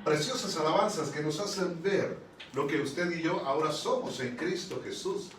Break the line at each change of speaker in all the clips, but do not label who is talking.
Preciosas alabanzas que nos hacen ver lo que usted y yo ahora somos en Cristo Jesús.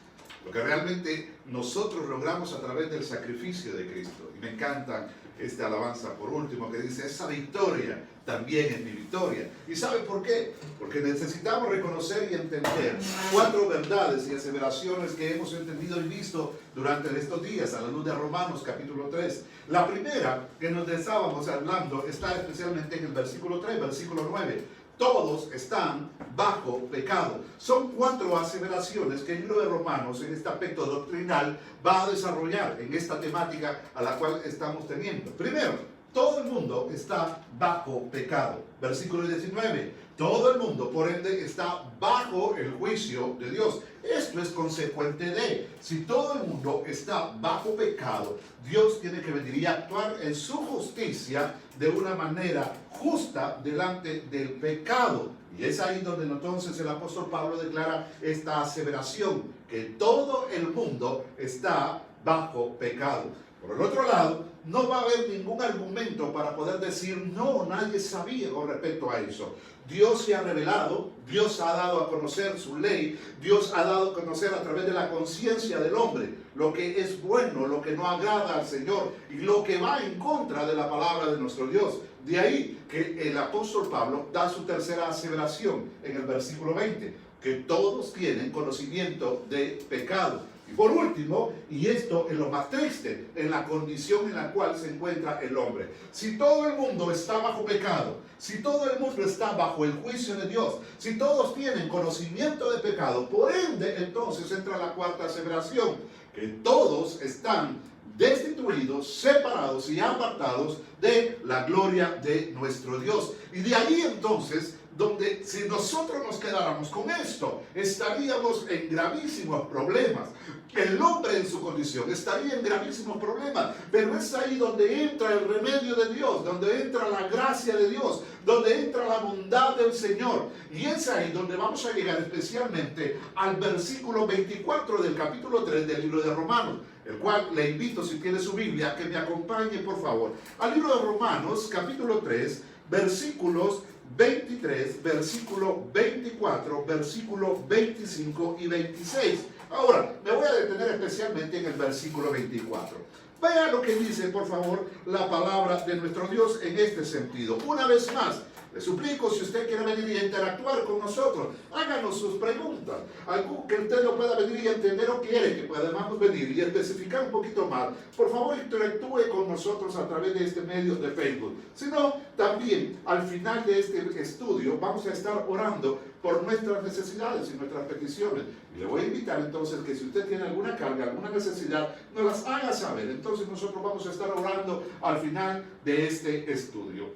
Lo que realmente nosotros logramos a través del sacrificio de Cristo. Y me encanta esta alabanza por último que dice: esa victoria también es mi victoria. ¿Y sabe por qué? Porque necesitamos reconocer y entender 4 verdades y aseveraciones que hemos entendido y visto durante estos días a la luz de Romanos capítulo 3. La primera que nos estábamos hablando está especialmente en el versículo 3, versículo 9. Todos están bajo pecado. Son 4 aseveraciones que el libro de Romanos en este aspecto doctrinal va a desarrollar en esta temática a la cual estamos teniendo. Primero, todo el mundo está bajo pecado. Versículo 19. Todo el mundo, por ende, está bajo el juicio de Dios. Esto es consecuente de, si todo el mundo está bajo pecado, Dios tiene que venir y actuar en su justicia de una manera justa delante del pecado. Y es ahí donde entonces el apóstol Pablo declara esta aseveración, que todo el mundo está bajo pecado. Por el otro lado, no va a haber ningún argumento para poder decir, no, nadie sabía con respecto a eso. Dios se ha revelado, Dios ha dado a conocer su ley, Dios ha dado a conocer a través de la conciencia del hombre lo que es bueno, lo que no agrada al Señor y lo que va en contra de la palabra de nuestro Dios. De ahí que el apóstol Pablo da su tercera aseveración en el versículo 20, que todos tienen conocimiento de pecado. Y por último, y esto es lo más triste, en la condición en la cual se encuentra el hombre. Si todo el mundo está bajo pecado, si todo el mundo está bajo el juicio de Dios, si todos tienen conocimiento de pecado, por ende, entonces entra la cuarta aseveración, que todos están destituidos, separados y apartados de la gloria de nuestro Dios. Y de ahí entonces, donde si nosotros nos quedáramos con esto, estaríamos en gravísimos problemas. El hombre en su condición estaría en gravísimos problemas, pero es ahí donde entra el remedio de Dios, donde entra la gracia de Dios, donde entra la bondad del Señor. Y es ahí donde vamos a llegar especialmente al versículo 24 del capítulo 3 del libro de Romanos, el cual le invito, si tiene su Biblia, a que me acompañe por favor al libro de Romanos capítulo 3, versículos 23, versículo 24, versículo 25 y 26. Ahora, me voy a detener especialmente en el versículo 24. Vea lo que dice, por favor, la palabra de nuestro Dios en este sentido. Una vez más, le suplico, si usted quiere venir y interactuar con nosotros, háganos sus preguntas. Algo que usted no pueda venir y entender o quiere que podamos venir y especificar un poquito más, por favor interactúe con nosotros a través de este medio de Facebook. Si no, también al final de este estudio vamos a estar orando por nuestras necesidades y nuestras peticiones. Y le voy a invitar entonces que si usted tiene alguna carga, alguna necesidad, nos las haga saber. Entonces nosotros vamos a estar orando al final de este estudio.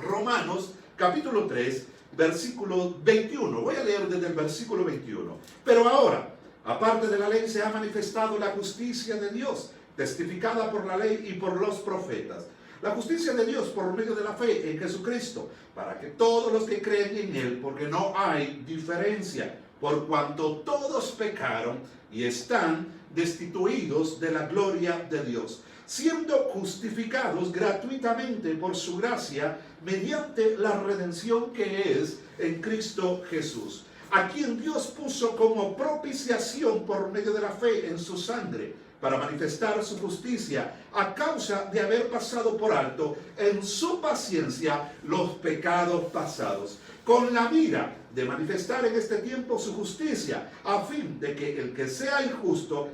Romanos capítulo 3, versículo 21. Voy a leer desde el versículo 21. Pero ahora, aparte de la ley, se ha manifestado la justicia de Dios, testificada por la ley y por los profetas. La justicia de Dios por medio de la fe en Jesucristo, para que todos los que creen en Él, porque no hay diferencia, por cuanto todos pecaron y están destituidos de la gloria de Dios, siendo justificados gratuitamente por su gracia, mediante la redención que es en Cristo Jesús, a quien Dios puso como propiciación por medio de la fe en su sangre, para manifestar su justicia a causa de haber pasado por alto en su paciencia los pecados pasados, con la mira de manifestar en este tiempo su justicia, a fin de que el que sea injusto,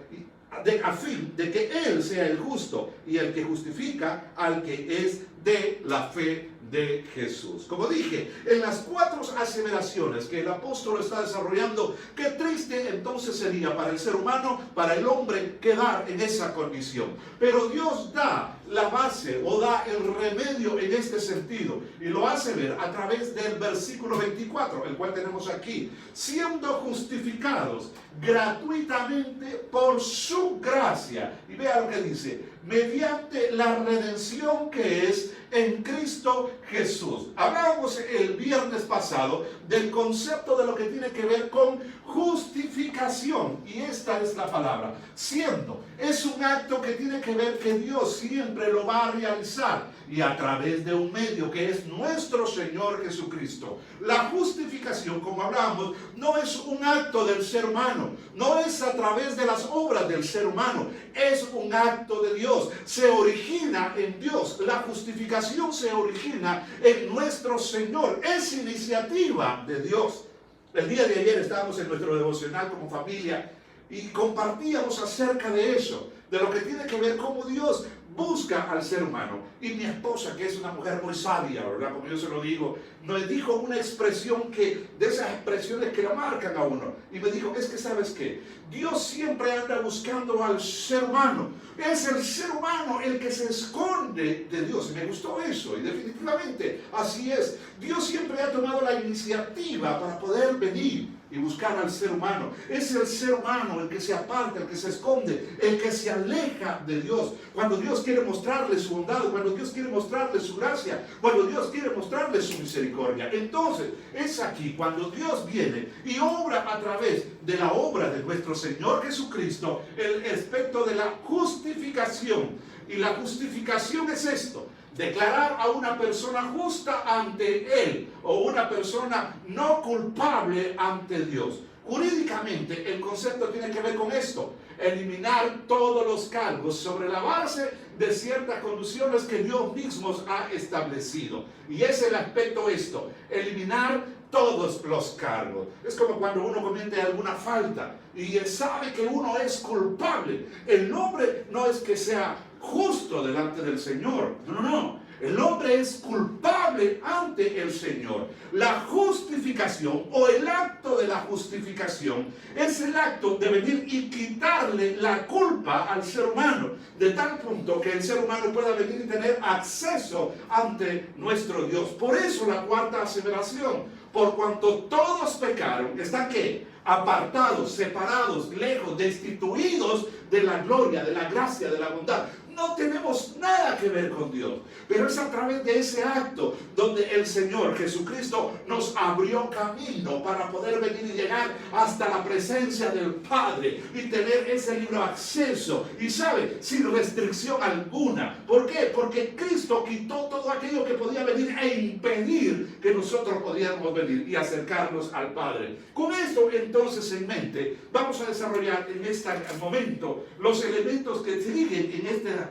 a fin de que Él sea el justo y el que justifica al que es de la fe de Jesús. Como dije, en las 4 aseveraciones que el apóstol está desarrollando, qué triste entonces sería para el ser humano, para el hombre, quedar en esa condición. Pero Dios da la base o da el remedio en este sentido y lo hace ver a través del versículo 24, el cual tenemos aquí, siendo justificados gratuitamente por su gracia. Y vea lo que dice, mediante la redención que es en Cristo Jesús. Hablábamos el viernes pasado del concepto de lo que tiene que ver con justificación. Y esta es la palabra. Siendo. Es un acto que tiene que ver que Dios siempre lo va a realizar. Y a través de un medio que es nuestro Señor Jesucristo. La justificación, como hablamos, no es un acto del ser humano. No es a través de las obras del ser humano. Es un acto de Dios. Se origina en Dios. La justificación se origina en nuestro Señor. Es iniciativa de Dios. El día de ayer estábamos en nuestro devocional como familia y compartíamos acerca de eso, de lo que tiene que ver cómo Dios busca al ser humano. Y mi esposa, que es una mujer muy sabia, ¿verdad? Como yo se lo digo, nos dijo una expresión de esas expresiones que la marcan a uno. Y me dijo, es que ¿sabes qué? Dios siempre anda buscando al ser humano. Es el ser humano el que se esconde de Dios. Y me gustó eso. Y definitivamente así es. Dios siempre ha tomado la iniciativa para poder venir y buscar al ser humano. Es el ser humano el que se aparta, el que se esconde, el que se aleja de Dios. Cuando Dios quiere mostrarle su bondad, cuando Dios quiere mostrarle su gracia, cuando Dios quiere mostrarle su misericordia. Entonces, es aquí cuando Dios viene y obra a través de la obra de nuestro Señor Jesucristo, el aspecto de la justificación. Y la justificación es esto: declarar a una persona justa ante Él o una persona no culpable ante Dios. Jurídicamente el concepto tiene que ver con esto: eliminar todos los cargos sobre la base de ciertas condiciones que Dios mismo ha establecido. Y es el aspecto esto: eliminar todos los cargos. Es como cuando uno comete alguna falta y él sabe que uno es culpable. El hombre no es que sea justo delante del Señor. No. El hombre es culpable ante el Señor. La justificación o el acto de la justificación es el acto de venir y quitarle la culpa al ser humano, de tal punto que el ser humano pueda venir y tener acceso ante nuestro Dios. Por eso la cuarta aseveración: por cuanto todos pecaron, ¿están qué? Apartados, separados, lejos, destituidos de la gloria, de la gracia, de la bondad. No tenemos nada que ver con Dios, pero es a través de ese acto donde el Señor Jesucristo nos abrió camino para poder venir y llegar hasta la presencia del Padre y tener ese libre acceso, y sabe, sin restricción alguna. ¿Por qué? Porque Cristo quitó todo aquello que podía venir e impedir que nosotros pudiéramos venir y acercarnos al Padre. Con esto entonces en mente, vamos a desarrollar en este momento los elementos que siguen en este aspecto.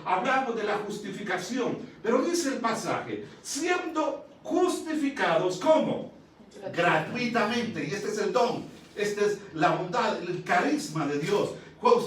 Hablamos de la justificación, pero dice el pasaje: siendo justificados, ¿cómo? Gratuitamente. Y este es el don, esta es la bondad, el carisma de Dios.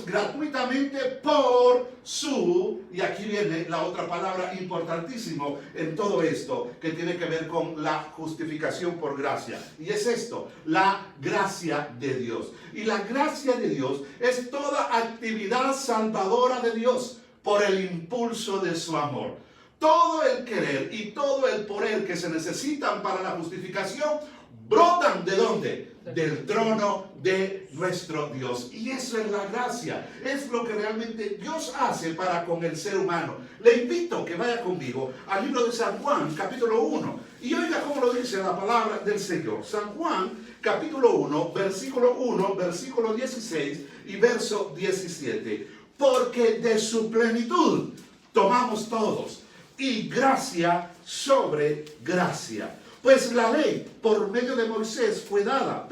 Gratuitamente por su, y aquí viene la otra palabra importantísimo en todo esto, que tiene que ver con la justificación por gracia, y es esto: la gracia de Dios. Y la gracia de Dios es toda actividad salvadora de Dios por el impulso de su amor. Todo el querer y todo el poder que se necesitan para la justificación brotan ¿de dónde? Del trono de nuestro Dios. Y eso es la gracia, es lo que realmente Dios hace para con el ser humano. Le invito que vaya conmigo al libro de San Juan, capítulo 1, y oiga cómo lo dice la palabra del Señor. San Juan, capítulo 1, versículo 16 y verso 17. Porque de su plenitud tomamos todos, y gracia sobre gracia. Pues la ley por medio de Moisés fue dada,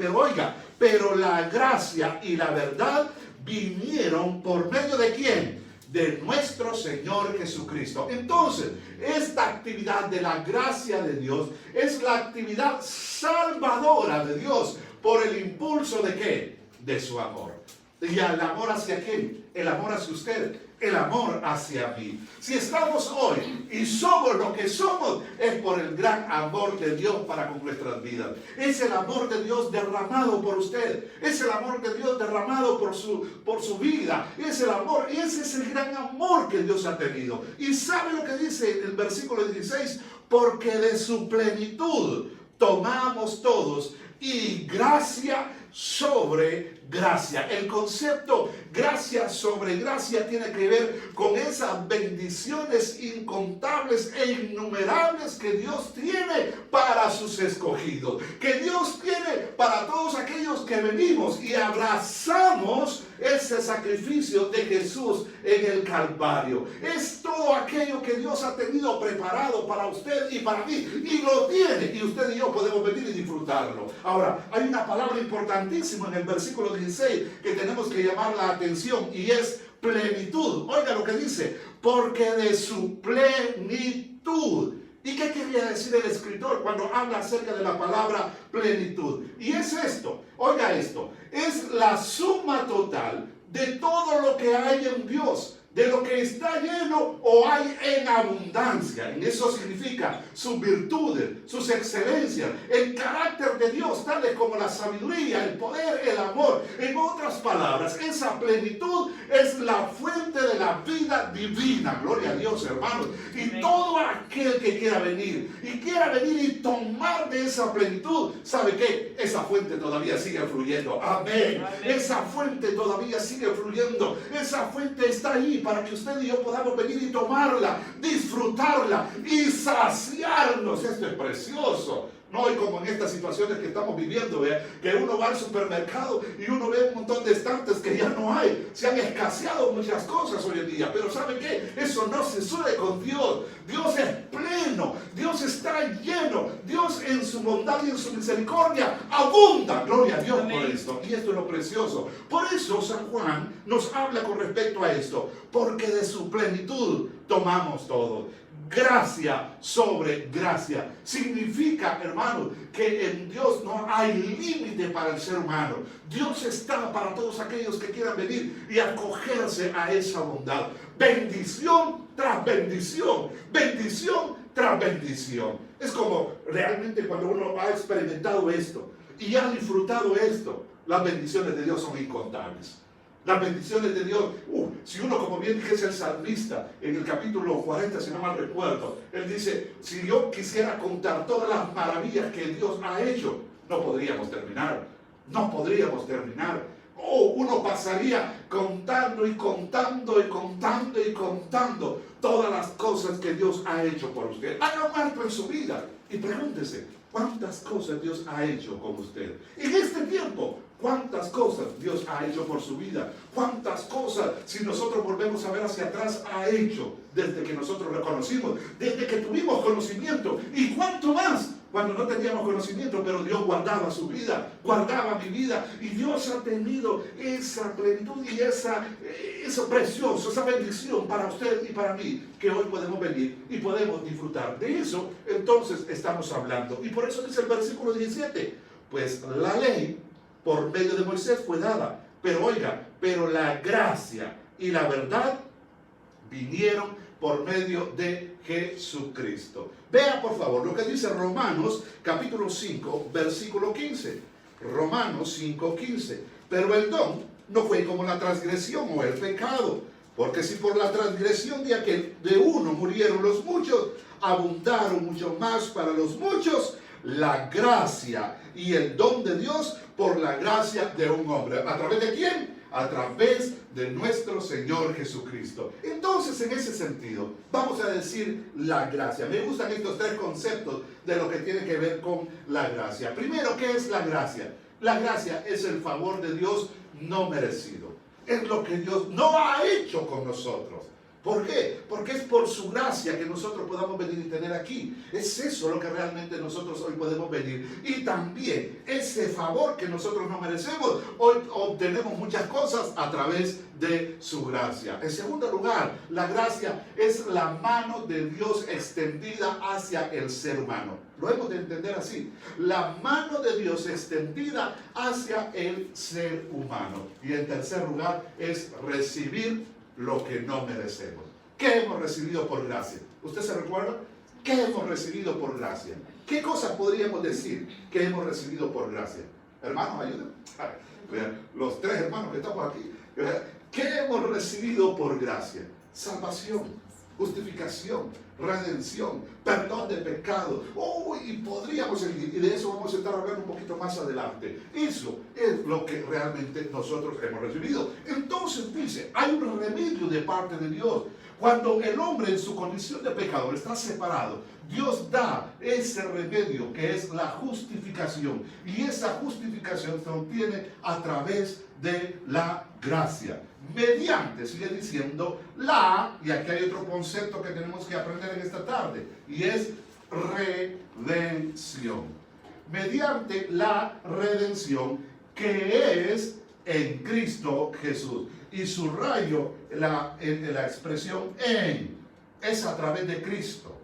pero la gracia y la verdad vinieron por medio ¿de quién? De nuestro Señor Jesucristo. Entonces, esta actividad de la gracia de Dios es la actividad salvadora de Dios por el impulso ¿de qué? De su amor. ¿Y el amor hacia quién? El amor hacia usted, el amor hacia mí. Si estamos hoy y somos lo que somos, es por el gran amor de Dios para con nuestras vidas. Es el amor de Dios derramado por usted. Es el amor de Dios derramado por su vida. Es el amor, ese es el gran amor que Dios ha tenido. Y ¿sabe lo que dice el versículo 16? Porque de su plenitud tomamos todos, y gracia sobre gracia. El concepto gracia sobre gracia tiene que ver con esas bendiciones incontables e innumerables que Dios tiene para sus escogidos, que Dios tiene para todos aquellos que venimos y abrazamos ese sacrificio de Jesús en el Calvario. Es todo aquello que Dios ha tenido preparado para usted y para mí, y lo tiene, y usted y yo podemos venir y disfrutarlo. Ahora, hay una palabra importantísima en el versículo 16 que tenemos que llamar la atención, y es plenitud. Oiga lo que dice: porque de su plenitud. ¿Y qué quería decir el escritor cuando habla acerca de la palabra plenitud? Y es esto, oiga esto, es la suma total de todo lo que hay en Dios, de lo que está lleno o hay en abundancia. En eso significa sus virtudes, sus excelencias, el carácter de Dios, tales como la sabiduría, el poder, el amor. En otras palabras, esa plenitud es la fuente de la vida divina. Gloria a Dios, hermanos. Y todo aquel que quiera venir y tomar de esa plenitud, ¿sabe qué? Esa fuente todavía sigue fluyendo. Amén. Esa fuente todavía sigue fluyendo. Esa fuente está ahí para que usted y yo podamos venir y tomarla, disfrutarla y saciarnos. Esto es precioso. No hay como en estas situaciones que estamos viviendo, que uno va al supermercado y uno ve un montón de estantes que ya no hay. Se han escaseado muchas cosas hoy en día, pero ¿sabe qué? Eso no se suele con Dios. Dios es pleno, Dios está lleno, Dios en su bondad y en su misericordia abunda. Gloria a Dios. Amén. Por esto. Y esto es lo precioso. Por eso San Juan nos habla con respecto a esto, porque de su plenitud tomamos todo. Gracia sobre gracia. Significa, hermanos, que en Dios no hay límite para el ser humano. Dios está para todos aquellos que quieran venir y acogerse a esa bondad. Bendición tras bendición. Bendición tras bendición. Es como realmente cuando uno ha experimentado esto y ha disfrutado esto, las bendiciones de Dios son incontables. Las bendiciones de Dios, si uno, como bien dijese el salmista en el capítulo 40, si no mal recuerdo, él dice: si yo quisiera contar todas las maravillas que Dios ha hecho, no podríamos terminar. No podríamos terminar. Uno pasaría contando y contando y contando y contando todas las cosas que Dios ha hecho por usted. Haga un alto en su vida y pregúntese: ¿cuántas cosas Dios ha hecho con usted? En este tiempo, ¿cuántas cosas Dios ha hecho por su vida? ¿Cuántas cosas, si nosotros volvemos a ver hacia atrás, ha hecho desde que nosotros lo conocimos, desde que tuvimos conocimiento? ¿Y cuánto más cuando no teníamos conocimiento, pero Dios guardaba su vida, guardaba mi vida? Y Dios ha tenido esa plenitud y eso precioso, esa bendición para usted y para mí, que hoy podemos venir y podemos disfrutar. De eso entonces estamos hablando. Y por eso dice el versículo 17, pues la ley por medio de Moisés fue dada, pero oiga, pero la gracia y la verdad vinieron por medio de Jesucristo. Vea por favor lo que dice Romanos capítulo 5 versículo 15. Romanos 5:15. Pero el don no fue como la transgresión o el pecado, porque si por la transgresión de uno murieron los muchos, abundaron mucho más para los muchos la gracia y el don de Dios por la gracia de un hombre. ¿A través de quién? A través de nuestro Señor Jesucristo. Entonces, en ese sentido, vamos a decir la gracia. Me gustan estos tres conceptos de lo que tiene que ver con la gracia. Primero, ¿qué es la gracia? La gracia es el favor de Dios no merecido. Es lo que Dios no ha hecho con nosotros. ¿Por qué? Porque es por su gracia que nosotros podamos venir y tener aquí. Es eso lo que realmente nosotros hoy podemos venir. Y también ese favor que nosotros no merecemos, hoy obtenemos muchas cosas a través de su gracia. En segundo lugar, la gracia es la mano de Dios extendida hacia el ser humano. Lo hemos de entender así. La mano de Dios extendida hacia el ser humano. Y en tercer lugar, es recibir lo que no merecemos. ¿Qué hemos recibido por gracia? ¿Usted se recuerda? ¿Qué hemos recibido por gracia? ¿Qué cosas podríamos decir que hemos recibido por gracia? Hermanos, ayúdenme. Los tres hermanos que estamos aquí. ¿Qué hemos recibido por gracia? Salvación. justificación, redención, perdón de pecado. Y podríamos seguir, y de eso vamos a estar hablando un poquito más adelante. Eso es lo que realmente nosotros hemos recibido. Entonces dice, hay un remedio de parte de Dios. Cuando el hombre en su condición de pecador está separado, Dios da ese remedio que es la justificación. Y esa justificación se obtiene a través de la gracia. Mediante, sigue diciendo, y aquí hay otro concepto que tenemos que aprender en esta tarde, y es redención. Mediante la redención que es en Cristo Jesús. Y subrayo la expresión en, es a través de Cristo.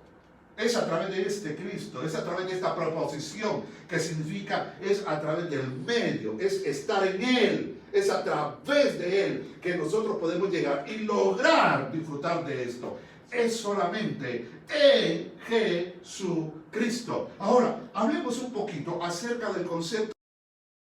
Es a través de este Cristo, es a través de esta proposición, que significa es a través del medio, es estar en Él, es a través de Él que nosotros podemos llegar y lograr disfrutar de esto. Es solamente en Jesucristo. Ahora, hablemos un poquito acerca del concepto.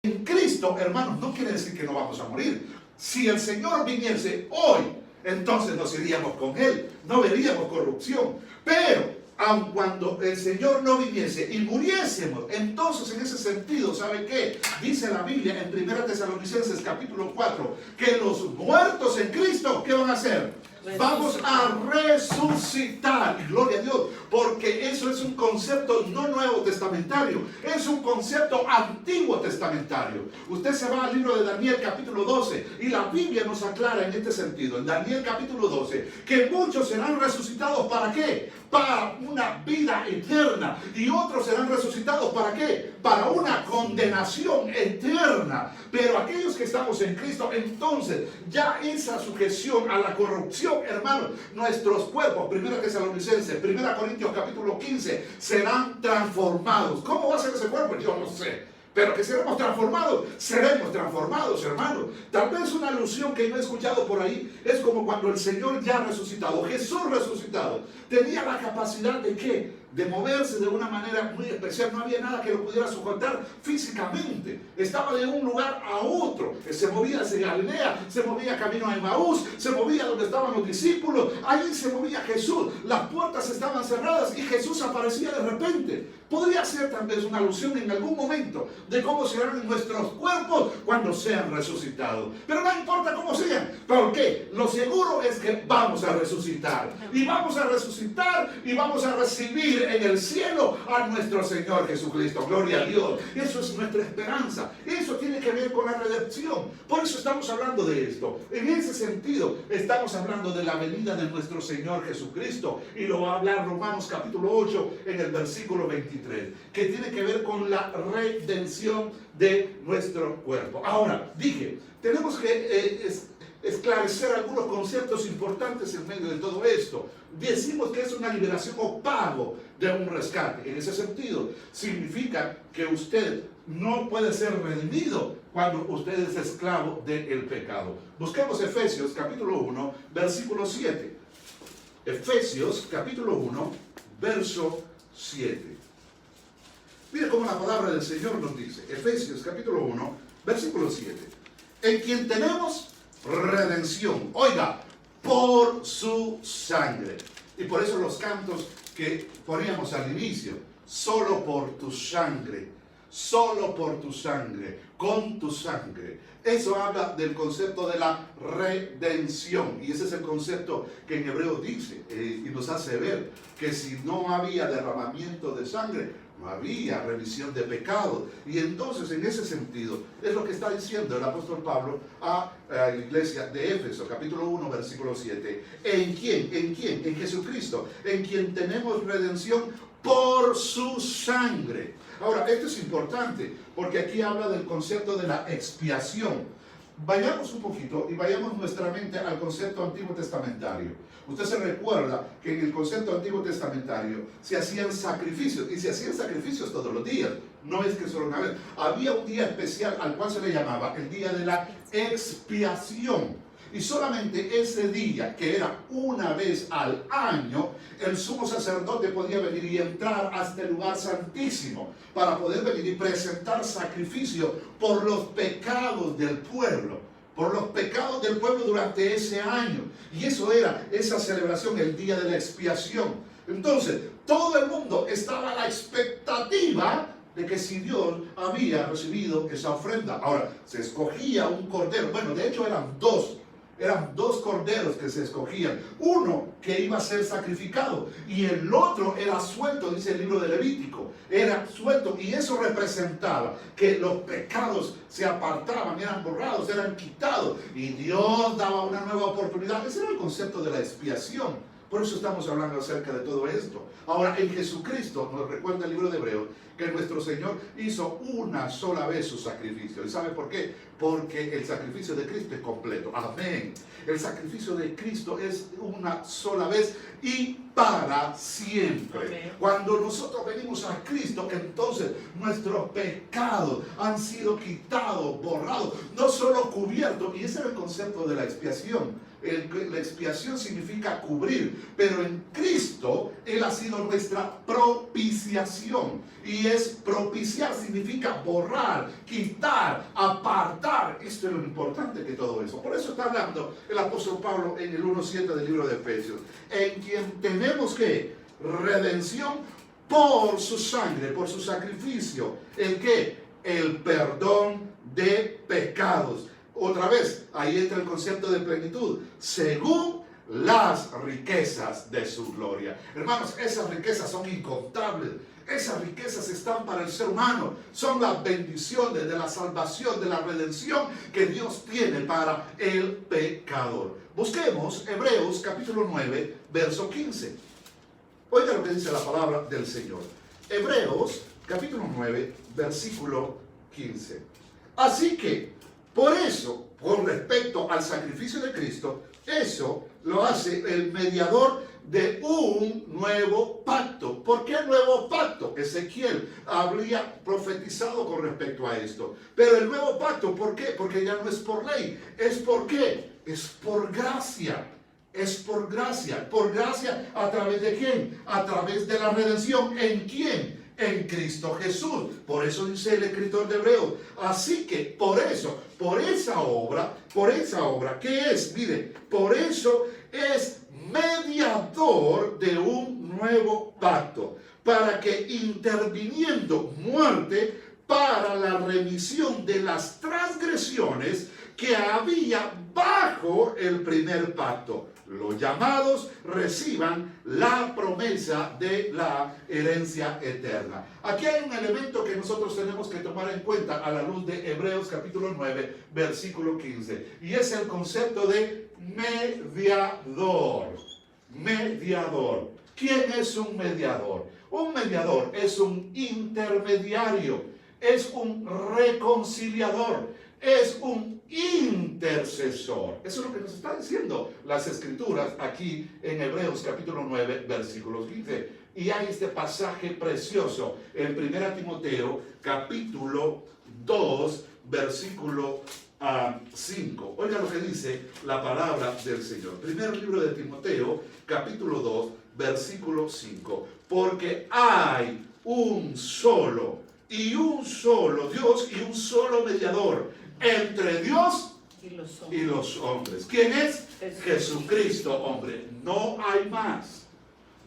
En Cristo, hermanos, no quiere decir que no vamos a morir. Si el Señor viniese hoy, entonces nos iríamos con Él, no veríamos corrupción. Pero aun cuando el Señor no viniese y muriésemos, entonces en ese sentido, ¿sabe qué? Dice la Biblia en 1 Tesalonicenses capítulo 4, que los muertos en Cristo, ¿qué van a hacer? Vamos a resucitar, y gloria a Dios, porque eso es un concepto no nuevo testamentario, es un concepto antiguo testamentario. Usted se va al libro de Daniel capítulo 12 y la Biblia nos aclara en este sentido, en Daniel capítulo 12, que muchos serán resucitados. ¿Para qué? Para una vida eterna, y otros serán resucitados. ¿Para qué? Para una condenación eterna. Pero aquellos que estamos en Cristo, entonces ya esa sujeción a la corrupción, hermanos, nuestros cuerpos, 1 Tesalonicenses, 1 Corintios capítulo 15, serán transformados. ¿Cómo va a ser ese cuerpo? Yo no sé. Pero que seremos transformados, hermanos. Tal vez una alusión que yo he escuchado por ahí es como cuando el Señor ya resucitado, Jesús resucitado, tenía la capacidad de ¿qué? De moverse de una manera muy especial. No había nada que lo pudiera sujetar físicamente. Estaba de un lugar a otro. Se movía hacia Galilea, se movía camino a Emaús, se movía donde estaban los discípulos. Allí se movía Jesús. Las puertas estaban cerradas y Jesús aparecía de repente. Podría ser tal vez una alusión en algún momento de cómo serán nuestros cuerpos cuando sean resucitados. Pero no importa cómo sean. ¿Por qué? Lo seguro es que vamos a resucitar. Y vamos a resucitar y vamos a recibir en el cielo a nuestro Señor Jesucristo. Gloria a Dios. Eso es nuestra esperanza. Eso tiene que ver con la redención. Por eso estamos hablando de esto. En ese sentido, estamos hablando de la venida de nuestro Señor Jesucristo. Y lo va a hablar Romanos capítulo 8 en el versículo 23. Que tiene que ver con la redención de nuestro cuerpo. Ahora, dije, tenemos que esclarecer algunos conceptos importantes en medio de todo esto. Decimos que es una liberación o pago de un rescate. En ese sentido, significa que usted no puede ser redimido cuando usted es esclavo del pecado. Busquemos Efesios capítulo 1, versículo 7. Efesios capítulo 1, verso 7. Mire cómo la palabra del Señor nos dice. Efesios capítulo 1, versículo 7. En quien tenemos redención. Oiga, por su sangre. Y por eso los cantos que poníamos al inicio. Solo por tu sangre. Solo por tu sangre. Con tu sangre. Eso habla del concepto de la redención. Y ese es el concepto que en hebreo dice y nos hace ver que si no había derramamiento de sangre, no había remisión de pecados. Y entonces, en ese sentido, es lo que está diciendo el apóstol Pablo a la iglesia de Éfeso, capítulo 1, versículo 7. ¿En quién? ¿En quién? En Jesucristo, en quien tenemos redención por su sangre. Ahora, esto es importante, porque aquí habla del concepto de la expiación. Vayamos un poquito y vayamos nuestra mente al concepto antiguo testamentario. Usted se recuerda que en el concepto antiguo testamentario se hacían sacrificios, y se hacían sacrificios todos los días. No es que solo una vez. Había un día especial al cual se le llamaba el día de la expiación. Y solamente ese día, que era una vez al año, el sumo sacerdote podía venir y entrar hasta el lugar santísimo para poder venir y presentar sacrificio por los pecados del pueblo. por los pecados del pueblo durante ese año. Y eso era esa celebración, el día de la expiación. Entonces, todo el mundo estaba a la expectativa de que si Dios había recibido esa ofrenda. Ahora, se escogía un cordero. Bueno, de hecho eran dos corderos que se escogían. Uno que iba a ser sacrificado y el otro era suelto, dice el libro de Levítico. Era suelto y eso representaba que los pecados se apartaban, eran borrados, eran quitados y Dios daba una nueva oportunidad. Ese era el concepto de la expiación. Por eso estamos hablando acerca de todo esto. Ahora, en Jesucristo, nos recuerda el libro de Hebreos, que nuestro Señor hizo una sola vez su sacrificio. ¿Y sabe por qué? Porque el sacrificio de Cristo es completo. Amén. El sacrificio de Cristo es una sola vez y para siempre. Amén. Cuando nosotros venimos a Cristo, entonces nuestros pecados han sido quitados, borrados, no solo cubiertos. Y ese es el concepto de la expiación. La expiación significa cubrir, pero en Cristo Él ha sido nuestra propiciación. Y propiciar significa borrar, quitar, apartar. Esto es lo importante de todo eso. Por eso está hablando el apóstol Pablo en el 1:7 del libro de Efesios, en quien tenemos que redención por su sangre, por su sacrificio. ¿El qué? El perdón de pecados. Otra vez, ahí entra el concepto de plenitud, según las riquezas de su gloria. Hermanos, esas riquezas son incontables. Esas riquezas están para el ser humano. Son las bendiciones de la salvación, de la redención que Dios tiene para el pecador. Busquemos Hebreos capítulo 9, verso 15. Oiga lo que dice la palabra del Señor. Hebreos capítulo 9, versículo 15. Así que, por eso, con respecto al sacrificio de Cristo, eso lo hace el mediador de un nuevo pacto. ¿Por qué nuevo pacto? Ezequiel habría profetizado con respecto a esto. Pero el nuevo pacto, ¿por qué? Porque ya no es por ley. ¿Es por qué? Es por gracia. Es por gracia. ¿Por gracia a través de quién? A través de la redención. ¿En quién? En Cristo Jesús. Por eso dice el escritor de Hebreos. Así que por esa obra, ¿qué es? Mire, por eso es mediador de un nuevo pacto, para que interviniendo muerte para la remisión de las transgresiones que había bajo el primer pacto, los llamados reciban la promesa de la herencia eterna. Aquí hay un elemento que nosotros tenemos que tomar en cuenta a la luz de Hebreos capítulo 9, versículo 15. Y es el concepto de mediador. Mediador. ¿Quién es un mediador? Un mediador es un intermediario, es un reconciliador, es un intercesor. Eso es lo que nos está diciendo las escrituras aquí en Hebreos capítulo 9, versículos 15. Y hay este pasaje precioso en 1 Timoteo capítulo 2, versículo 5. Oiga lo que dice la palabra del Señor. Primer libro de Timoteo capítulo 2, versículo 5. Porque hay un solo Dios y un solo mediador entre Dios y los hombres. ¿Quién es? Jesucristo, hombre. No hay más.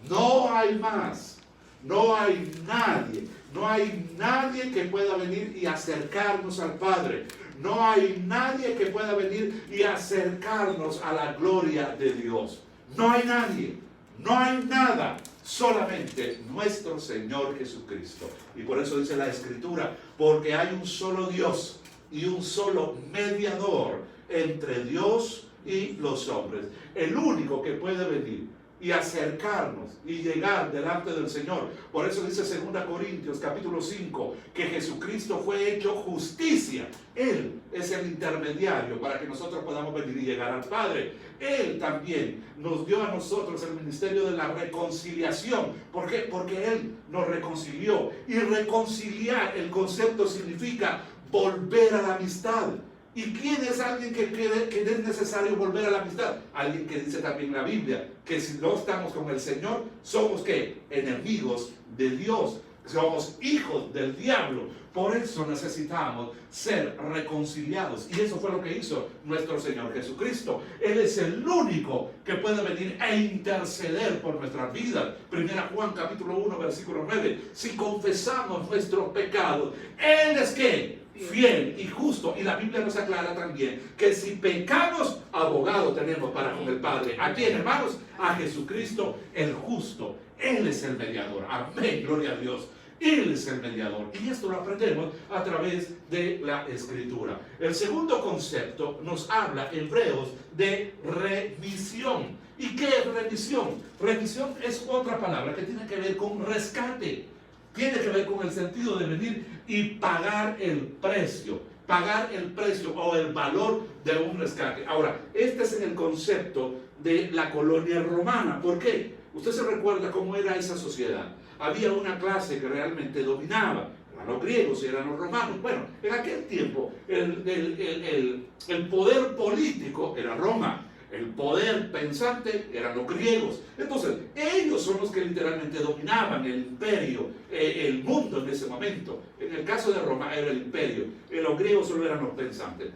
No hay más. No hay nadie. No hay nadie que pueda venir y acercarnos al Padre. No hay nadie que pueda venir y acercarnos a la gloria de Dios. No hay nadie. No hay nada. Solamente nuestro Señor Jesucristo. Y por eso dice la Escritura, porque hay un solo Dios y un solo mediador entre Dios y los hombres. El único que puede venir y acercarnos y llegar delante del Señor. Por eso dice 2 Corintios capítulo 5 que Jesucristo fue hecho justicia. Él es el intermediario para que nosotros podamos venir y llegar al Padre. Él también nos dio a nosotros el ministerio de la reconciliación. ¿Por qué? Porque Él nos reconcilió. Y reconciliar, el concepto significa volver a la amistad. ¿Y quién es alguien que cree que es necesario volver a la amistad? Alguien que dice también en la Biblia que si no estamos con el Señor, somos ¿qué? Enemigos de Dios.
somos hijos del diablo. Por eso necesitamos ser reconciliados. Y eso fue lo que hizo nuestro Señor Jesucristo. Él es el único que puede venir e interceder por nuestras vidas. Primera Juan capítulo 1 versículo 9. Si confesamos nuestros pecados, Él es ¿qué? Fiel y justo. Y la Biblia nos aclara también que si pecamos, abogado tenemos para con el Padre. ¿A quién, hermanos? A Jesucristo el justo. Él es el mediador. Amén, gloria a Dios. Él es el mediador. Y esto lo aprendemos a través de la Escritura. El segundo concepto nos habla, Hebreos, de remisión. ¿Y qué es remisión? Remisión es otra palabra que tiene que ver con rescate. Tiene que ver con el sentido de venir y pagar el precio. Pagar el precio o el valor de un rescate. Ahora, este es el concepto de la colonia romana. ¿Por qué? Usted se recuerda cómo era esa sociedad. Había una clase que realmente dominaba. Eran los griegos y eran los romanos. Bueno, en aquel tiempo el poder político era Roma. El poder pensante eran los griegos. Entonces, ellos son los que literalmente dominaban el imperio, el mundo en ese momento. En el caso de Roma era el imperio. Los griegos solo eran los pensantes.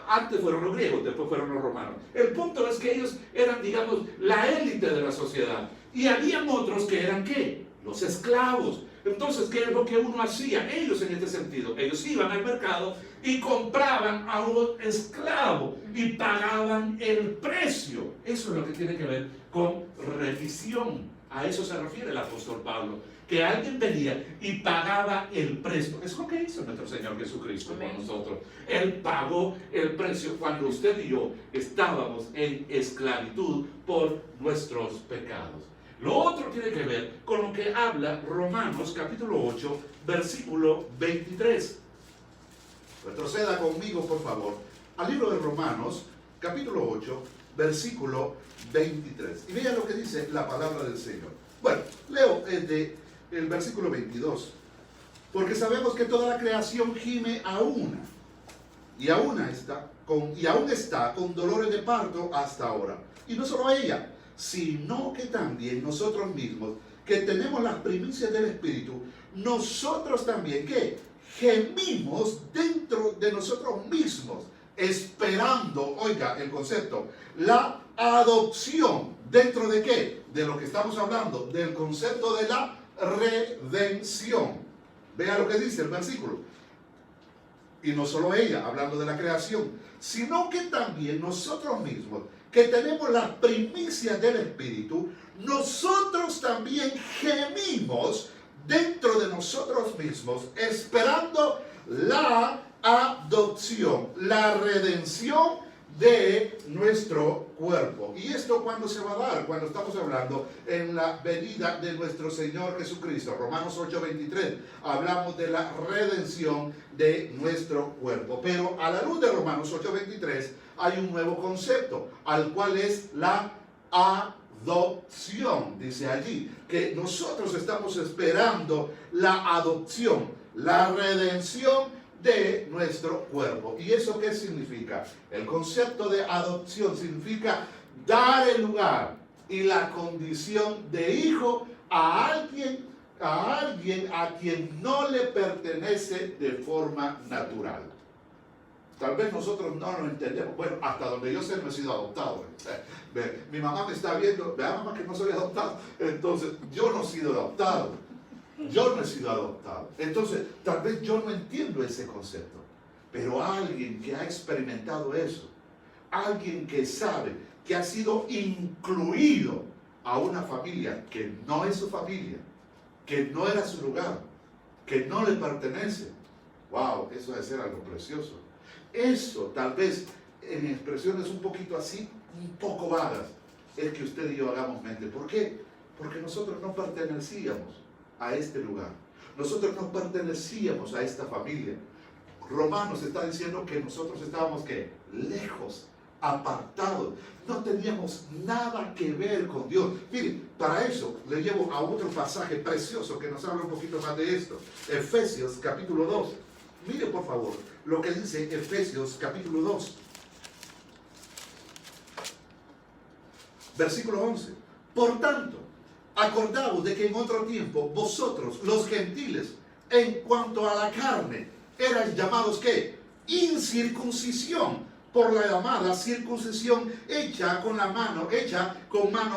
Antes fueron los griegos, después fueron los romanos. El punto es que ellos eran, digamos, la élite de la sociedad. Y habían otros que eran, ¿qué? Los esclavos. Entonces, ¿qué es lo que uno hacía? Ellos en este sentido, ellos iban al mercado y compraban a un esclavo y pagaban el precio. Eso es lo que tiene que ver con remisión. A eso se refiere el apóstol Pablo, que alguien venía y pagaba el precio. Es lo que hizo nuestro Señor Jesucristo con nosotros. Él pagó el precio cuando usted y yo estábamos en esclavitud por nuestros pecados. Lo otro tiene que ver con lo que habla Romanos capítulo 8, versículo 23.
Retroceda conmigo, por favor, al libro de Romanos, capítulo 8, versículo 23. Y vean lo que dice la palabra del Señor. Bueno, leo desde el versículo 22. Porque sabemos que toda la creación gime a una, y aún está con dolores de parto hasta ahora. Y no solo ella, sino que también nosotros mismos, que tenemos las primicias del Espíritu, nosotros también, ¿qué? Gemimos dentro de nosotros mismos, esperando, oiga el concepto, la adopción. ¿Dentro de qué? De lo que estamos hablando, del concepto de la redención. Vea lo que dice el versículo. Y no solo ella, hablando de la creación, sino que también nosotros mismos, que tenemos las primicias del Espíritu, nosotros también gemimos dentro de nosotros mismos, esperando la adopción, la redención de nuestro cuerpo. ¿Y esto cuándo se va a dar? Cuando estamos hablando en la venida de nuestro Señor Jesucristo. Romanos 8:23, hablamos de la redención de nuestro cuerpo. Pero a la luz de Romanos 8:23 hay un nuevo concepto, al cual es la adopción. Dice allí que nosotros estamos esperando la adopción, la redención de nuestro cuerpo. ¿Y eso qué significa? El concepto de adopción significa dar el lugar y la condición de hijo a alguien a quien no le pertenece de forma natural. Tal vez nosotros no lo entendemos. Bueno, hasta donde yo sé no he sido adoptado. Mi mamá me está viendo, vea mamá que no soy adoptado. Entonces, yo no he sido adoptado. Yo no he sido adoptado. Entonces, tal vez yo no entiendo ese concepto. Pero alguien que ha experimentado eso, alguien que sabe que ha sido incluido a una familia que no es su familia, que no era su lugar, que no le pertenece. Wow, eso debe ser algo precioso. Eso, tal vez, en expresiones un poquito así, un poco vagas, es que usted y yo hagamos mente. ¿Por qué? Porque nosotros no pertenecíamos a este lugar. Nosotros no pertenecíamos a esta familia. Romanos está diciendo que nosotros estábamos, ¿qué? Lejos, apartados. No teníamos nada que ver con Dios. Miren, para eso le llevo a otro pasaje precioso que nos habla un poquito más de esto. Efesios capítulo 2. Mire por favor lo que dice Efesios capítulo 2. Versículo 11. Por tanto, acordaos de que en otro tiempo vosotros, los gentiles, en cuanto a la carne, erais llamados ¿qué? Incircuncisión, por la llamada circuncisión hecha con mano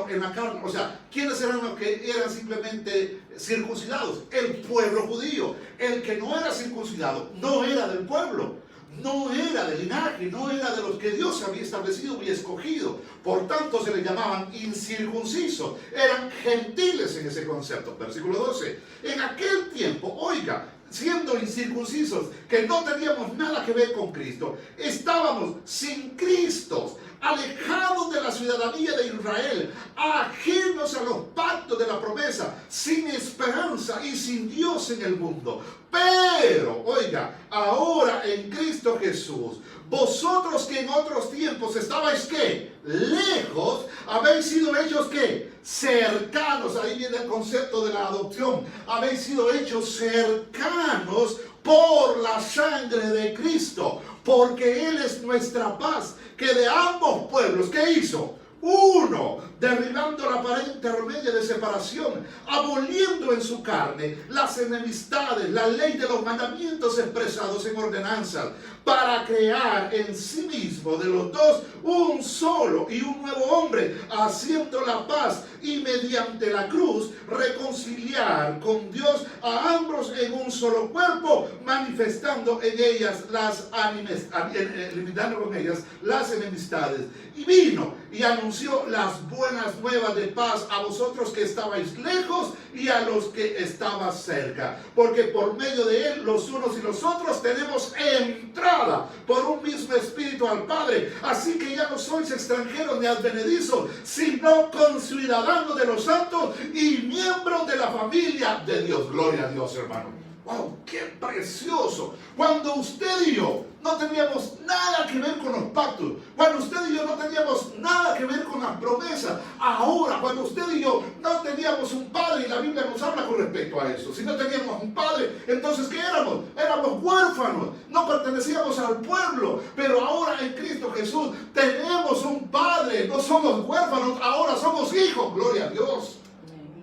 en la carne. O sea, ¿quiénes eran los que eran simplemente circuncidados? El pueblo judío. El que no era circuncidado no era del pueblo, no era del linaje, no era de los que Dios había establecido y escogido. Por tanto se les llamaban incircuncisos. Eran gentiles en ese concepto. Versículo 12. En aquel tiempo, oiga, siendo incircuncisos, que no teníamos nada que ver con Cristo, estábamos sin Cristo, alejados de la ciudadanía de Israel, ajenos a los pactos de la promesa, sin esperanza y sin Dios en el mundo. Pero, oiga, ahora en Cristo Jesús, vosotros que en otros tiempos estabais ¿qué? Lejos, habéis sido hechos ¿qué? Cercanos. Ahí viene el concepto de la adopción. Habéis sido hechos cercanos por la sangre de Cristo, porque Él es nuestra paz, que de ambos pueblos, ¿qué hizo? Uno, derribando la pared intermedia de separación, aboliendo en su carne las enemistades, la ley de los mandamientos expresados en ordenanzas, para crear en sí mismo de los dos un solo y un nuevo hombre, haciendo la paz y mediante la cruz reconciliar con Dios a ambos en un solo cuerpo, manifestando en ellas limitando con ellas las enemistades. Y vino y anunció las buenas nuevas de paz a vosotros que estabais lejos y a los que estabais cerca, porque por medio de Él los unos y los otros tenemos entrada por un mismo espíritu al Padre. Así que ya no sois extranjeros ni advenedizos, sino conciudadanos de los santos y miembros de la familia de Dios. Gloria a Dios, hermano. ¡Wow! ¡Qué precioso! Cuando usted y yo no teníamos nada que ver con los pactos, cuando usted y yo no teníamos nada que ver con las promesas, ahora cuando usted y yo no teníamos un padre, y la Biblia nos habla con respecto a eso, si no teníamos un padre, entonces ¿qué éramos? Éramos huérfanos, no pertenecíamos al pueblo, pero ahora en Cristo Jesús tenemos un padre, no somos huérfanos, ahora somos hijos. Gloria a Dios.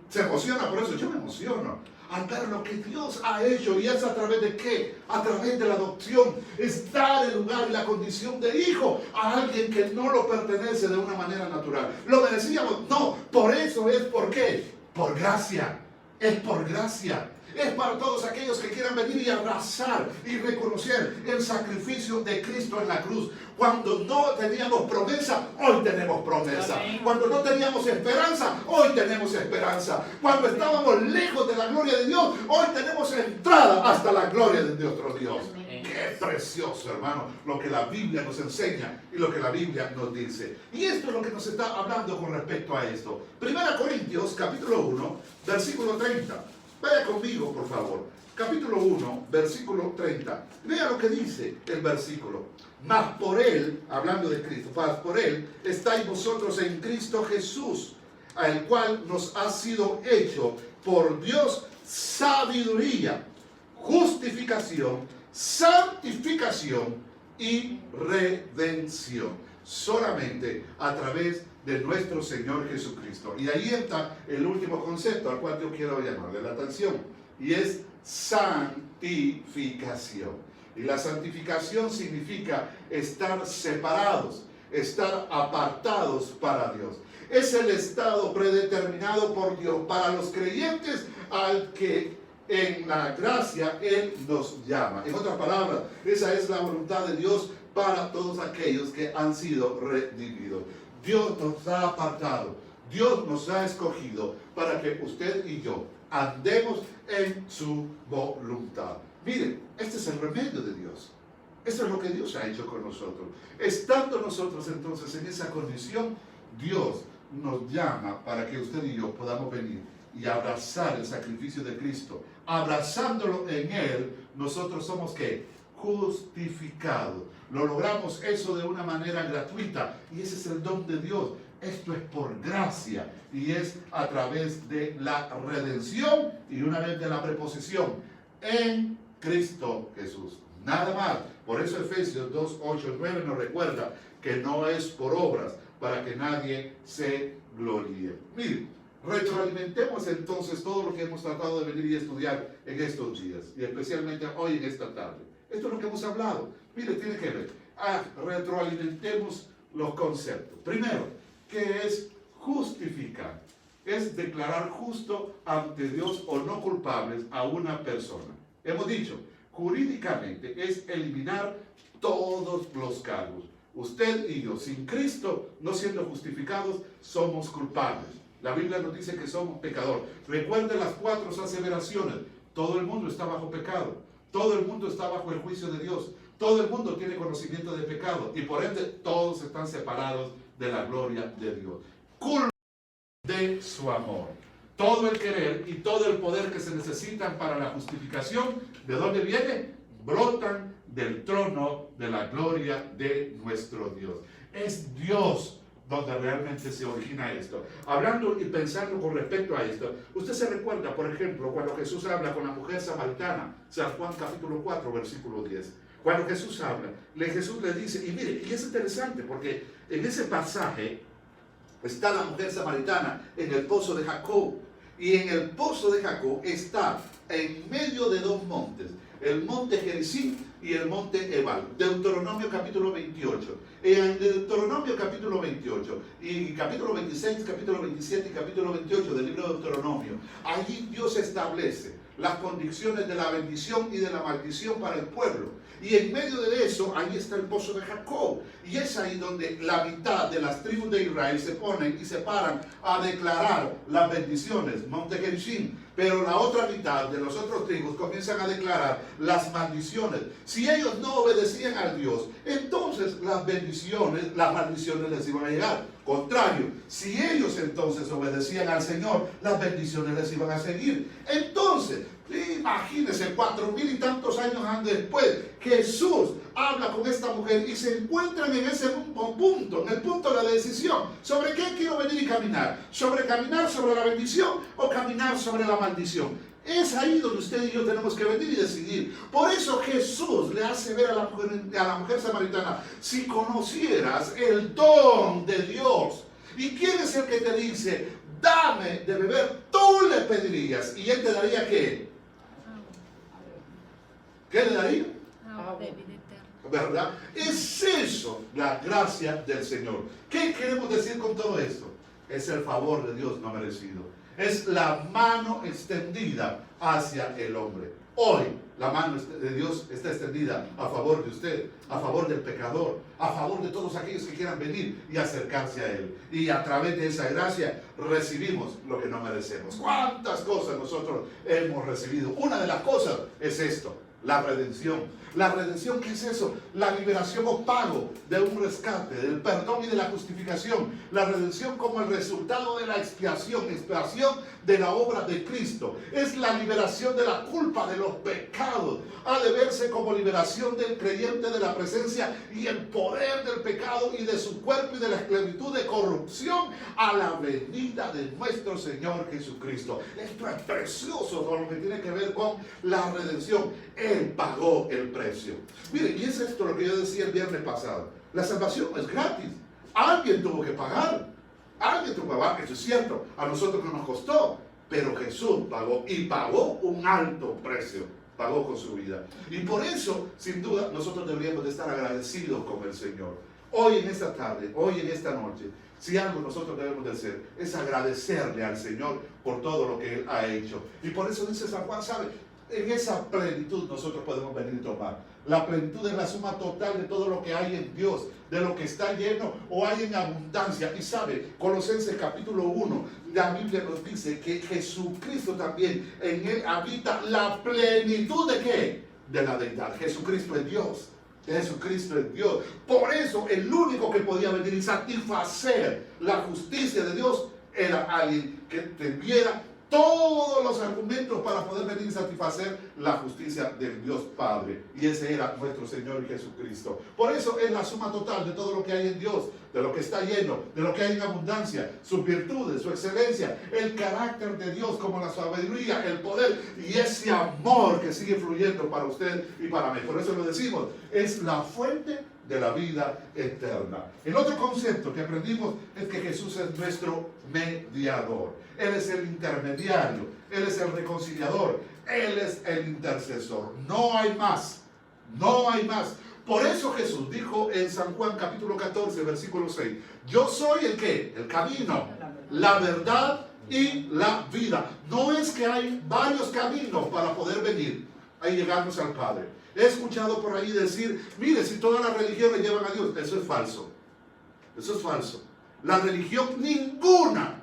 Se emociona por eso, yo me emociono al ver lo que Dios ha hecho, y es a través de ¿qué? A través de la adopción, es dar el lugar y la condición de hijo a alguien que no lo pertenece de una manera natural. ¿Lo merecíamos? No, por eso es ¿por qué? Por gracia, es por gracia. Es para todos aquellos que quieran venir y abrazar y reconocer el sacrificio de Cristo en la cruz. Cuando no teníamos promesa, hoy tenemos promesa. Cuando no teníamos esperanza, hoy tenemos esperanza. Cuando estábamos lejos de la gloria de Dios, hoy tenemos entrada hasta la gloria de nuestro Dios. Qué precioso, hermano, lo que la Biblia nos enseña y lo que la Biblia nos dice. Y esto es lo que nos está hablando con respecto a esto. 1 Corintios, capítulo 1, versículo 30. Vaya conmigo, por favor. Capítulo 1, versículo 30. Vea lo que dice el versículo. Mas por Él, hablando de Cristo, mas por Él estáis vosotros en Cristo Jesús, al cual nos ha sido hecho por Dios sabiduría, justificación, santificación y redención. Solamente a través de nuestro Señor Jesucristo. Y ahí está el último concepto al cual yo quiero llamarle la atención, y es santificación. Y la santificación significa estar separados, estar apartados para Dios. Es el estado predeterminado por Dios para los creyentes al que en la gracia Él nos llama. En otras palabras, esa es la voluntad de Dios para todos aquellos que han sido redimidos. Dios nos ha apartado, Dios nos ha escogido para que usted y yo andemos en su voluntad. Miren, este es el remedio de Dios. Esto es lo que Dios ha hecho con nosotros. Estando nosotros entonces en esa condición, Dios nos llama para que usted y yo podamos venir y abrazar el sacrificio de Cristo. Abrazándolo en Él, nosotros somos ¿qué? Justificados. Lo logramos eso de una manera gratuita, y ese es el don de Dios. Esto es por gracia y es a través de la redención y una vez de la preposición en Cristo Jesús. Nada más. Por eso Efesios 2, 8 y 9 nos recuerda que no es por obras para que nadie se gloríe. Miren, Retroalimentemos entonces todo lo que hemos tratado de venir y estudiar en estos días, y especialmente hoy en esta tarde. Esto es lo que hemos hablado. Mire, tiene que ver. Retroalimentemos los conceptos. Primero, ¿qué es justificar? Es declarar justo ante Dios o no culpables a una persona. Hemos dicho, jurídicamente es eliminar todos los cargos. Usted y yo, sin Cristo, no siendo justificados, somos culpables. La Biblia nos dice que somos pecadores. Recuerde las 4 aseveraciones. Todo el mundo está bajo pecado. Todo el mundo está bajo el juicio de Dios. Todo el mundo tiene conocimiento de pecado. Y por ende, todos están separados de la gloria de Dios. Culpa de su amor. Todo el querer y todo el poder que se necesitan para la justificación, ¿de dónde viene? Brotan del trono de la gloria de nuestro Dios. Es Dios donde realmente se origina esto. Hablando y pensando con respecto a esto, usted se recuerda, por ejemplo, cuando Jesús habla con la mujer samaritana, San Juan capítulo 4, versículo 10. Cuando Jesús habla, Jesús le dice, y mire, y es interesante porque en ese pasaje está la mujer samaritana en el pozo de Jacob. Y en el pozo de Jacob está en medio de 2 montes, el monte Gerizim y el monte Ebal. Deuteronomio capítulo 28. En Deuteronomio capítulo 28 y capítulo 26, capítulo 27 y capítulo 28 del libro de Deuteronomio, allí Dios establece las condiciones de la bendición y de la maldición para el pueblo. Y en medio de eso, ahí está el pozo de Jacob. Y es ahí donde la mitad de las tribus de Israel se ponen y se paran a declarar las bendiciones, monte Gerizim. Pero la otra mitad de los otros tribus comienzan a declarar las maldiciones. Si ellos no obedecían al Dios, entonces las maldiciones les iban a llegar. Contrario, si ellos entonces obedecían al Señor, las bendiciones les iban a seguir. Entonces, imagínense, 4000 y tantos años después, Jesús habla con esta mujer y se encuentran en ese punto, en el punto de la decisión. ¿Sobre qué quiero venir y caminar? ¿Sobre caminar sobre la bendición o caminar sobre la maldición? Es ahí donde usted y yo tenemos que venir y decidir. Por eso Jesús le hace ver a la mujer samaritana, si conocieras el don de Dios. ¿Y quién es el que te dice, dame de beber? Tú le pedirías. ¿Y él te daría qué? ¿Qué le daría? ¿Verdad? Es eso la gracia del Señor. ¿Qué queremos decir con todo esto? Es el favor de Dios no merecido. Es la mano extendida hacia el hombre. Hoy la mano de Dios está extendida a favor de usted, a favor del pecador, a favor de todos aquellos que quieran venir y acercarse a Él. Y a través de esa gracia recibimos lo que no merecemos. ¿Cuántas cosas nosotros hemos recibido? Una de las cosas es esto, la redención. ¿La redención qué es eso? La liberación o pago de un rescate, del perdón y de la justificación. La redención como el resultado de la expiación de la obra de Cristo. Es la liberación de la culpa de los pecados. Ha de verse como liberación del creyente de la presencia y el poder del pecado y de su cuerpo y de la esclavitud de corrupción a la venida de nuestro Señor Jesucristo. Esto es precioso con lo que tiene que ver con la redención. Él pagó el precio. Miren, y es esto lo que yo decía el viernes pasado. La salvación no es gratis. Alguien tuvo que pagar. Alguien tuvo que pagar, eso es cierto. A nosotros no nos costó. Pero Jesús pagó y pagó un alto precio. Pagó con su vida. Y por eso, sin duda, nosotros deberíamos de estar agradecidos con el Señor. Hoy en esta tarde, hoy en esta noche, si algo nosotros debemos de hacer, es agradecerle al Señor por todo lo que Él ha hecho. Y por eso dice San Juan, ¿sabe? En esa plenitud nosotros podemos venir y tomar. La plenitud es la suma total de todo lo que hay en Dios, de lo que está lleno o hay en abundancia. Y sabe, Colosenses capítulo 1, la Biblia nos dice que Jesucristo también, en Él habita la plenitud ¿de qué? De la deidad. Jesucristo es Dios. Jesucristo es Dios. Por eso el único que podía venir y satisfacer la justicia de Dios era alguien que tuviera todos los argumentos para poder venir y satisfacer la justicia del Dios Padre. Y ese era nuestro Señor Jesucristo. Por eso es la suma total de todo lo que hay en Dios, de lo que está lleno, de lo que hay en abundancia, sus virtudes, su excelencia, el carácter de Dios como la sabiduría, el poder y ese amor que sigue fluyendo para usted y para mí. Por eso lo decimos, es la fuente de la vida eterna. El otro concepto que aprendimos es que Jesús es nuestro mediador. Él es el intermediario, Él es el reconciliador, Él es el intercesor. No hay más, no hay más. Por eso Jesús dijo en San Juan capítulo 14, versículo 6, yo soy el ¿qué? El camino, la verdad y la vida. No es que hay varios caminos para poder venir a llegarnos al Padre. He escuchado por ahí decir, mire, si todas las religiones llevan a Dios. Eso es falso. Eso es falso. La religión ninguna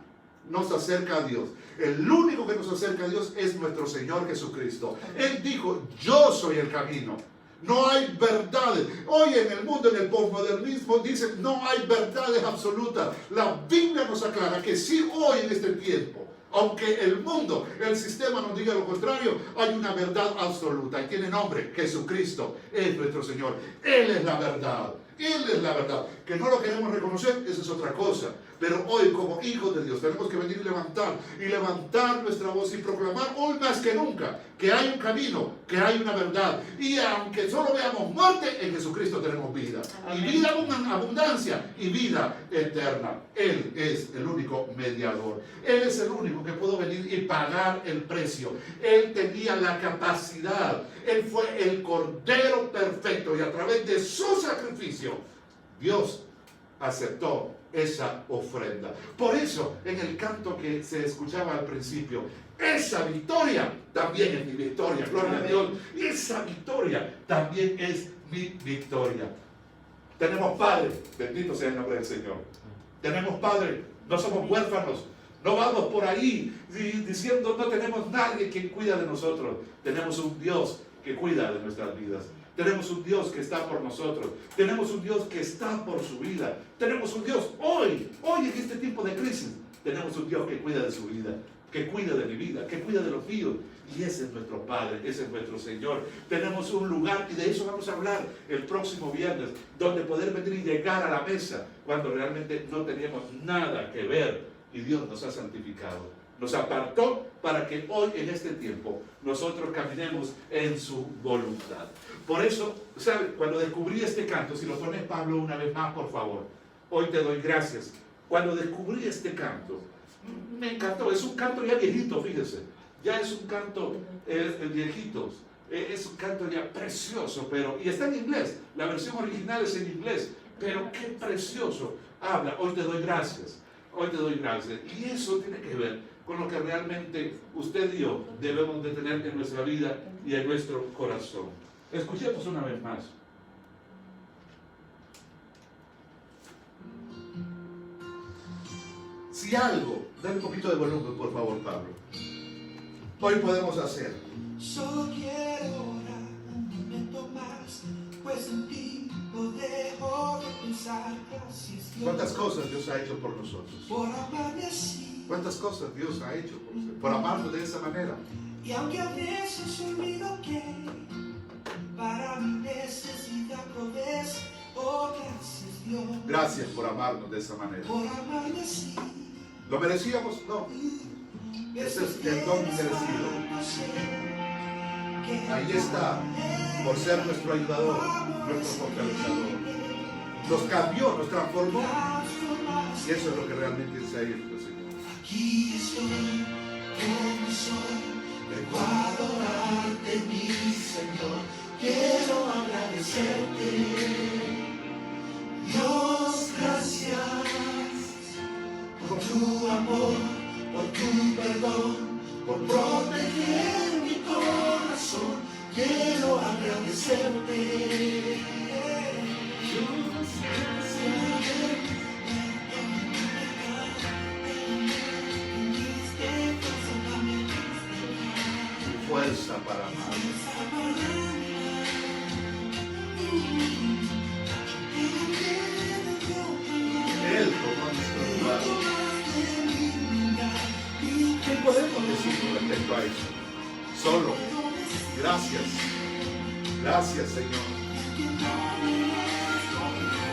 nos acerca a Dios. El único que nos acerca a Dios es nuestro Señor Jesucristo. Él dijo, yo soy el camino. No hay verdades. Hoy en el mundo, en el posmodernismo, dicen no hay verdades absolutas. La Biblia nos aclara que sí, hoy en este tiempo, aunque el mundo, el sistema nos diga lo contrario, hay una verdad absoluta y tiene nombre, Jesucristo es nuestro Señor. Él es la verdad. Él es la verdad. Que no lo queremos reconocer, esa es otra cosa. Pero hoy, como hijos de Dios, tenemos que venir y levantar nuestra voz y proclamar hoy más que nunca que hay un camino, que hay una verdad. Y aunque solo veamos muerte, en Jesucristo tenemos vida. Amén. Y vida en abundancia y vida eterna. Él es el único mediador. Él es el único que pudo venir y pagar el precio. Él tenía la capacidad. Él fue el Cordero perfecto y a través de su sacrificio, Dios aceptó esa ofrenda. Por eso, en el canto que se escuchaba al principio, esa victoria también es mi victoria. Gloria a Dios. Esa victoria también es mi victoria. Tenemos Padre, bendito sea el nombre del Señor. Tenemos Padre, no somos huérfanos. No vamos por ahí diciendo no tenemos nadie que cuida de nosotros. Tenemos un Dios que cuida de nuestras vidas. Tenemos un Dios que está por nosotros. Tenemos un Dios que está por su vida. Tenemos un Dios hoy en este tiempo de crisis. Tenemos un Dios que cuida de su vida, que cuida de mi vida, que cuida de los míos. Y ese es nuestro Padre, ese es nuestro Señor. Tenemos un lugar, y de eso vamos a hablar el próximo viernes, donde poder venir y llegar a la mesa cuando realmente no teníamos nada que ver. Y Dios nos ha santificado. Nos apartó para que hoy en este tiempo nosotros caminemos en su voluntad. Por eso, ¿sabe? Cuando descubrí este canto, si lo pones Pablo una vez más, por favor, hoy te doy gracias. Cuando descubrí este canto, me encantó. Es un canto ya viejito, fíjese. Ya es un canto viejito. Es un canto ya precioso, y está en inglés. La versión original es en inglés. Pero qué precioso habla. Hoy te doy gracias. Hoy te doy gracias. Y eso tiene que ver con lo que realmente usted y yo debemos de tener en nuestra vida y en nuestro corazón. Escuchemos una vez más. Si algo, dale un poquito de volumen, por favor, Pablo. Hoy podemos hacer.
Solo quiero orar un momento más, pues en ti no dejo de pensar. Gracias, Dios.
¿Cuántas cosas Dios ha hecho por nosotros?
Por amarme así.
¿Cuántas cosas Dios ha hecho por usted? Por amarnos de esa manera.
Y aunque a veces olvido que para mi necesidad provees, oh gracias Dios.
Gracias por amarnos de esa manera.
Por amarme así.
¿Lo merecíamos? No. Ese es el don merecido. Ahí está, por ser nuestro ayudador, nuestro fortalecedor. Nos cambió, nos transformó. Y eso es lo que realmente se ha hecho, Señor.
Aquí estoy, como soy, vengo a adorarte, mi Señor. Quiero agradecerte. Dios, gracias por tu amor, por tu perdón, por proteger mi corazón. Quiero agradecerte. Dios, gracias.
Fuerza para amar. Él tomó nuestro lugar. ¿Qué podemos decir con respecto a eso? Solo Gracias. Gracias, Señor.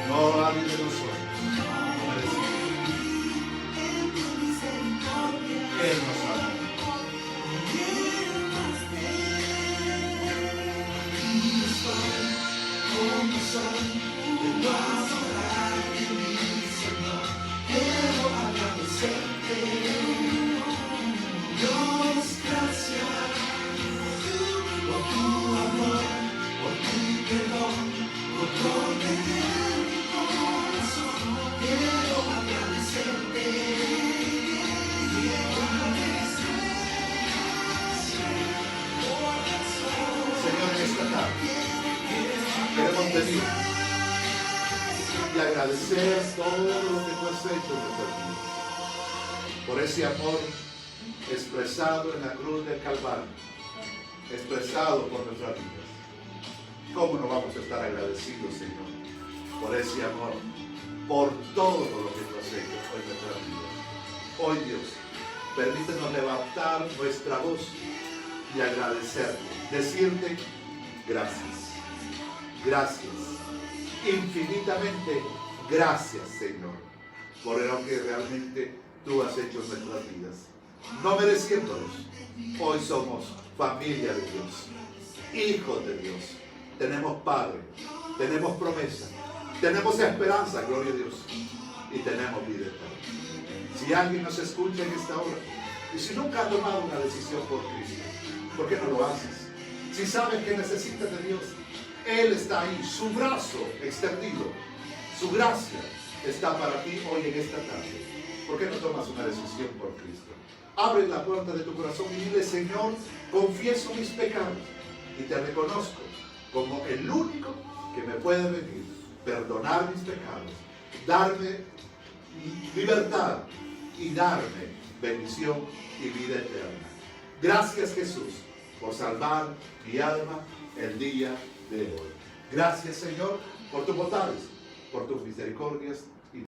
No nadie de nosotros no merecemos. Él nos ama.
Como soy, de no adorar en mi Señor, quiero agradecerte. Dios, gracias por tu amor, por tu perdón, por proteger mi corazón. Quiero agradecerte.
Señor, en esta tarde queremos venir y agradecer todo lo que tú has hecho en nuestras vidas. Por ese amor expresado en la cruz del Calvario, expresado por nuestras vidas. ¿Cómo no vamos a estar agradecidos, Señor, por ese amor, por todo lo que tú has hecho en nuestras vidas? Hoy, Dios, permítenos levantar nuestra voz y agradecerte, decirte gracias. Gracias, infinitamente gracias, Señor, por lo que realmente tú has hecho en nuestras vidas. No mereciéndolos, hoy somos familia de Dios, hijos de Dios. Tenemos Padre, tenemos promesa, tenemos esperanza, gloria a Dios, y tenemos vida eterna. Si alguien nos escucha en esta hora, y si nunca has tomado una decisión por Cristo, ¿por qué no lo haces? Si sabes que necesitas de Dios, Él está ahí, su brazo extendido, su gracia está para ti hoy en esta tarde. ¿Por qué no tomas una decisión por Cristo? Abre la puerta de tu corazón y dile: Señor, confieso mis pecados y te reconozco como el único que me puede venir, perdonar mis pecados, darme libertad y darme bendición y vida eterna. Gracias, Jesús, por salvar mi alma el día de hoy. Gracias, Señor, por tus bondades, por tus misericordias y